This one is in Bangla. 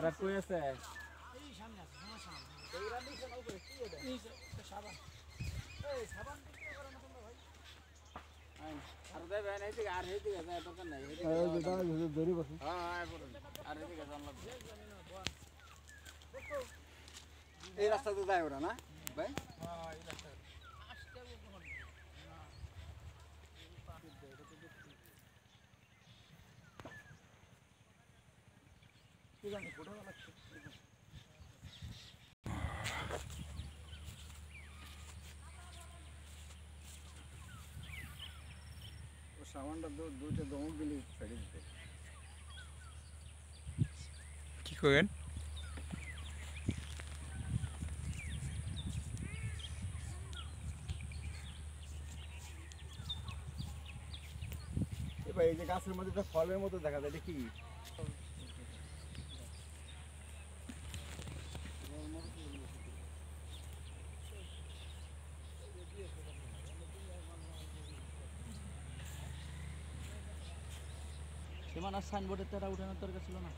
এরা কই আছে? এই সামনে আছে, আমার সামনে। এইরা নিচে নাও করে কি এটা? এই যে সাবান। এই সাবান বিক্রি করে না তোমরা ভাই? আর দেবে না এদিকে আর এদিকে যায় দরকার নাই এদিকে এই যে দাঁড়া ধরে বসে হ্যাঁ বলুন আর এদিকে জানলা দেখো। এই রাস্তা তো যায় ওরা না ভাই হ্যাঁ, এই রাস্তা। আসতে হবে কখন? না। কি জানি কোথাও লাগছে। ও সামানটা দুইটা দমক দিলি ছেড়ে দিতে কি করেন? এবার এই যে গাছের মধ্যে একটা ফলের মতো দেখা যায় এটা কি সীমানার সাইনবোর্ডের তারা উঠানোর দরকার ছিল না।